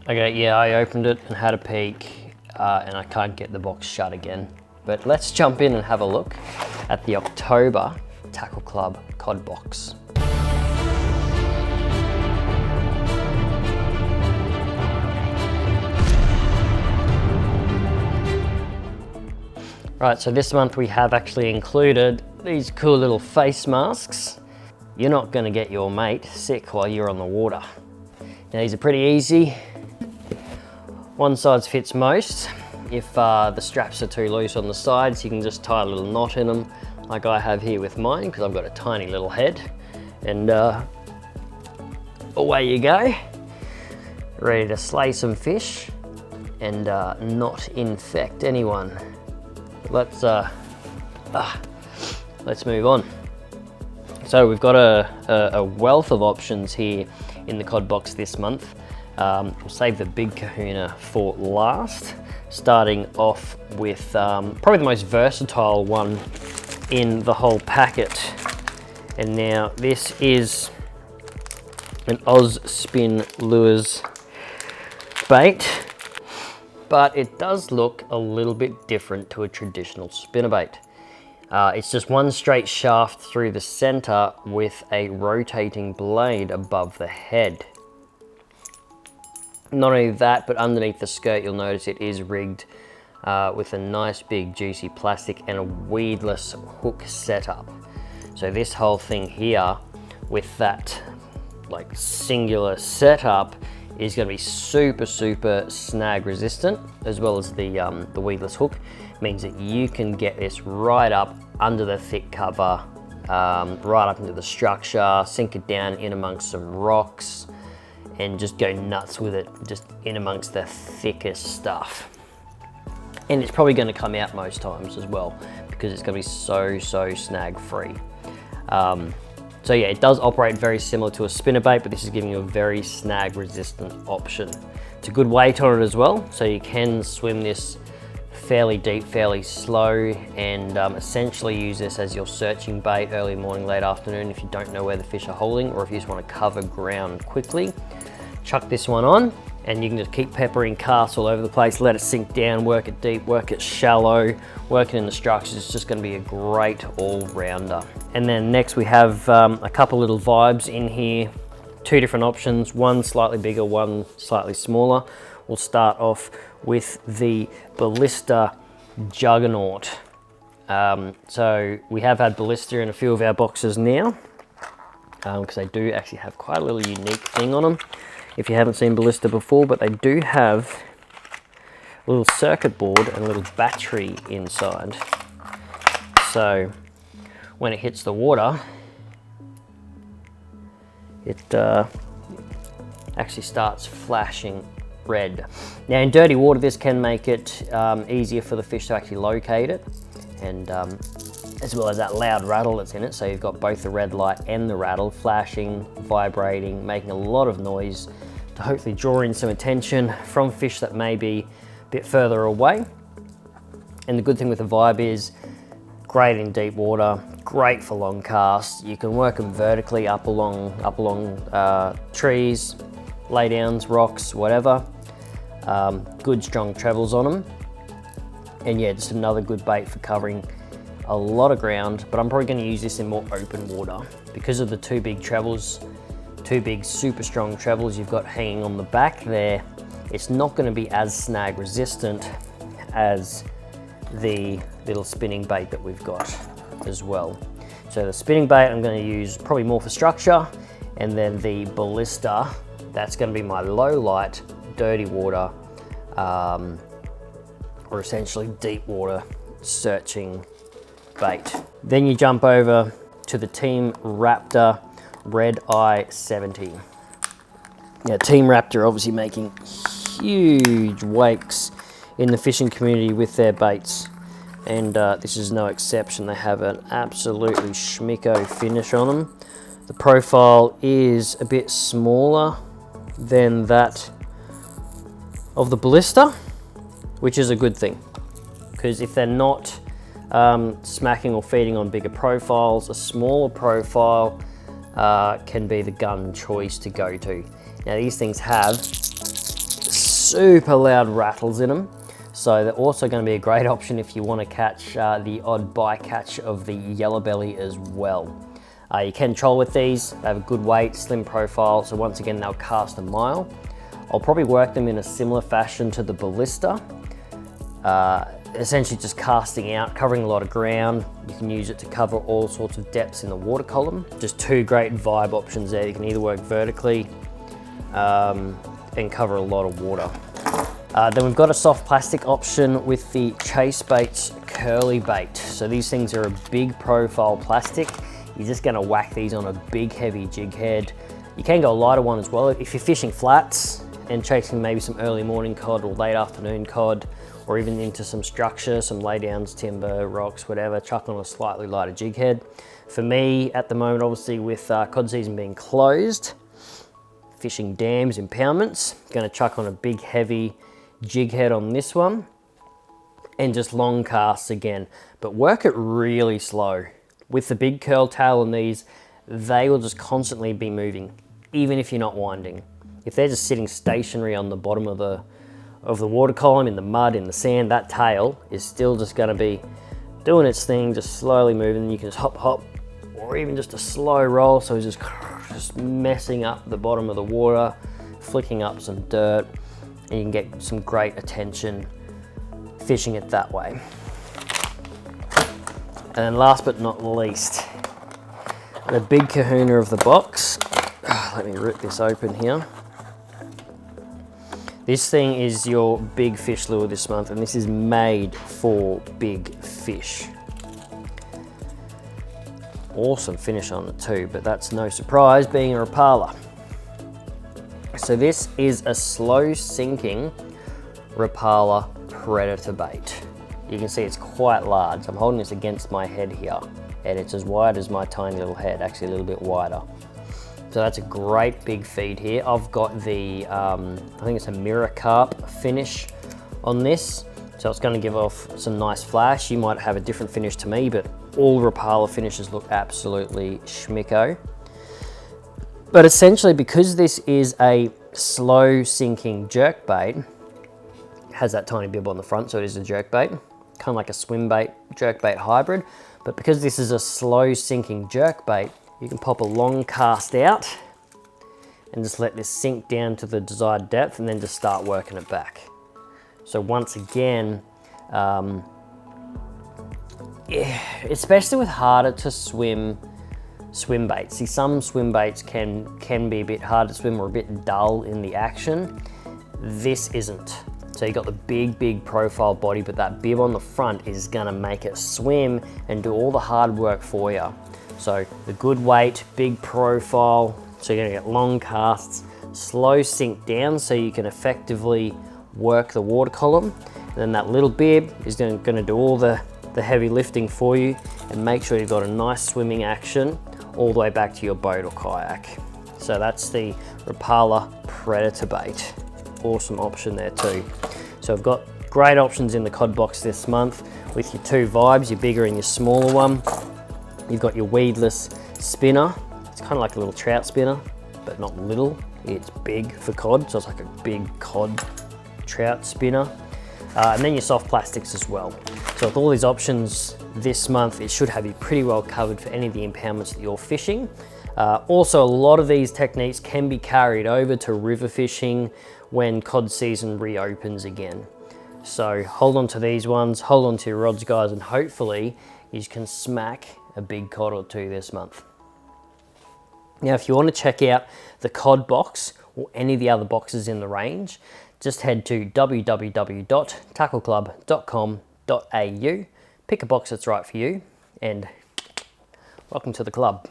Okay, yeah, I opened it and had a peek, and I can't get the box shut again. But let's jump in and have a look at the October Tackle Club COD box. Right, so this month we have actually included these cool little face masks. You're not gonna get your mate sick while you're on the water. Now these are pretty easy. One size fits most. If the straps are too loose on the sides, you can just tie a little knot in them, like I have here with mine, because I've got a tiny little head. And away you go. Ready to slay some fish and not infect anyone. Let's move on. So we've got a wealth of options here in the COD box this month. We'll save the big kahuna for last, starting off with probably the most versatile one in the whole packet. And now this is an Oz Spin Lures bait. But it does look a little bit different to a traditional spinnerbait. It's just one straight shaft through the center with a rotating blade above the head. Not only that, but underneath the skirt, you'll notice it is rigged with a nice big juicy plastic and a weedless hook setup. So this whole thing here with that like singular setup is going to be super snag resistant, as well as the weedless hook. Means that you can get this right up under the thick cover, right up into the structure, sink it down in amongst some rocks, and just go nuts with it, just in amongst the thickest stuff. And it's probably going to come out most times as well, because it's going to be so snag free. So yeah, it does operate very similar to a spinnerbait, but this is giving you a very snag resistant option. It's a good weight on it as well, so you can swim this fairly deep, fairly slow, and essentially use this as your searching bait early morning, late afternoon if you don't know where the fish are holding, or if you just want to cover ground quickly. Chuck this one on and you can just keep peppering casts all over the place, let it sink down, work it deep, work it shallow, work it in the structures. It's just going to be a great all-rounder. And then next we have a couple little vibes in here, two different options, one slightly bigger, one slightly smaller. We'll start off with the Ballista Juggernaut. So we have had Ballista in a few of our boxes now, because they do actually have quite a little unique thing on them. If you haven't seen Ballista before, but they do have a little circuit board and a little battery inside. So when it hits the water, it actually starts flashing red. Now in dirty water, this can make it easier for the fish to actually locate it, and as well as that loud rattle that's in it. So you've got both the red light and the rattle flashing, vibrating, making a lot of noise to hopefully draw in some attention from fish that may be a bit further away. And the good thing with the Vibe is great in deep water, great for long casts. You can work them vertically up along trees, laydowns, rocks, whatever. Good strong trebles on them. And yeah, just another good bait for covering a lot of ground, but I'm probably going to use this in more open water because of the two big trebles, two big super strong trebles you've got hanging on the back there. It's not going to be as snag resistant as the little spinning bait that we've got as well. So the spinning bait I'm going to use probably more for structure, and then the Ballista, that's going to be my low light, dirty water, or essentially deep water searching bait. Then you jump over to the Team Raptor Red Eye 70. Now Team Raptor obviously making huge wakes in the fishing community with their baits, and this is no exception. They have an absolutely schmicko finish on them. The profile is a bit smaller than that of the Ballista, which is a good thing, because if they're not smacking or feeding on bigger profiles, a smaller profile can be the gun choice to go to. Now these things have super loud rattles in them. So they're also going to be a great option if you want to catch the odd bycatch of the yellow belly as well. You can troll with these. They have a good weight, slim profile, so once again they'll cast a mile. I'll probably work them in a similar fashion to the ballista, essentially just casting out, covering a lot of ground. You can use it to cover all sorts of depths in the water column. Just two great vibe options there. You can either work vertically and cover a lot of water. Then we've got a soft plastic option with the Chase Baits curly bait. So these things are a big profile plastic. You're just gonna whack these on a big heavy jig head. You can go a lighter one as well. If you're fishing flats and chasing maybe some early morning cod or late afternoon cod, or even into some structure, some laydowns, timber, rocks, whatever, chuck on a slightly lighter jig head. For me, at the moment, obviously with cod season being closed, fishing dams, impoundments, gonna chuck on a big heavy jig head on this one, and just long casts again, but work it really slow. With the big curl tail on these, they will just constantly be moving, even if you're not winding. If they're just sitting stationary on the bottom of the water column, in the mud, in the sand, that tail is still just gonna be doing its thing, just slowly moving. You can just hop, hop, or even just a slow roll, so it's just messing up the bottom of the water, flicking up some dirt, and you can get some great attention fishing it that way. And then last but not least, the big kahuna of the box. Let me rip this open here. This thing is your big fish lure this month, and this is made for big fish. Awesome finish on it too, but that's no surprise being a Rapala. So this is a slow sinking Rapala predator bait. You can see it's quite large. I'm holding this against my head here, and it's as wide as my tiny little head, actually a little bit wider. So that's a great big feed here. I've got the, I think it's a mirror carp finish on this. So it's gonna give off some nice flash. You might have a different finish to me, but all Rapala finishes look absolutely schmicko. But essentially, because this is a slow sinking jerk bait, it has that tiny bib on the front, so it is a jerk bait, kind of like a swim bait, jerk bait hybrid. But because this is a slow sinking jerk bait, you can pop a long cast out and just let this sink down to the desired depth and then just start working it back. So once again, yeah, especially with harder to swim baits. See, some swim baits can be a bit hard to swim or a bit dull in the action. This isn't. So you got the big profile body, but that bib on the front is gonna make it swim and do all the hard work for you. So the good weight, big profile, so you're gonna get long casts, slow sink down so you can effectively work the water column. And then that little bib is gonna do all the heavy lifting for you and make sure you've got a nice swimming action all the way back to your boat or kayak. So that's the Rapala Predator bait. Awesome option there too. So I've got great options in the COD box this month with your two vibes, your bigger and your smaller one. You've got your weedless spinner. It's kind of like a little trout spinner, but not little. It's big for cod, so it's like a big cod trout spinner. And then your soft plastics as well. So with all these options this month, it should have you pretty well covered for any of the impoundments that you're fishing. Also, a lot of these techniques can be carried over to river fishing when cod season reopens again. So hold on to these ones, hold on to your rods, guys, and hopefully you can smack a big cod or two this month. Now, if you want to check out the COD box or any of the other boxes in the range, just head to www.tackleclub.com.au, pick a box that's right for you, and welcome to the club.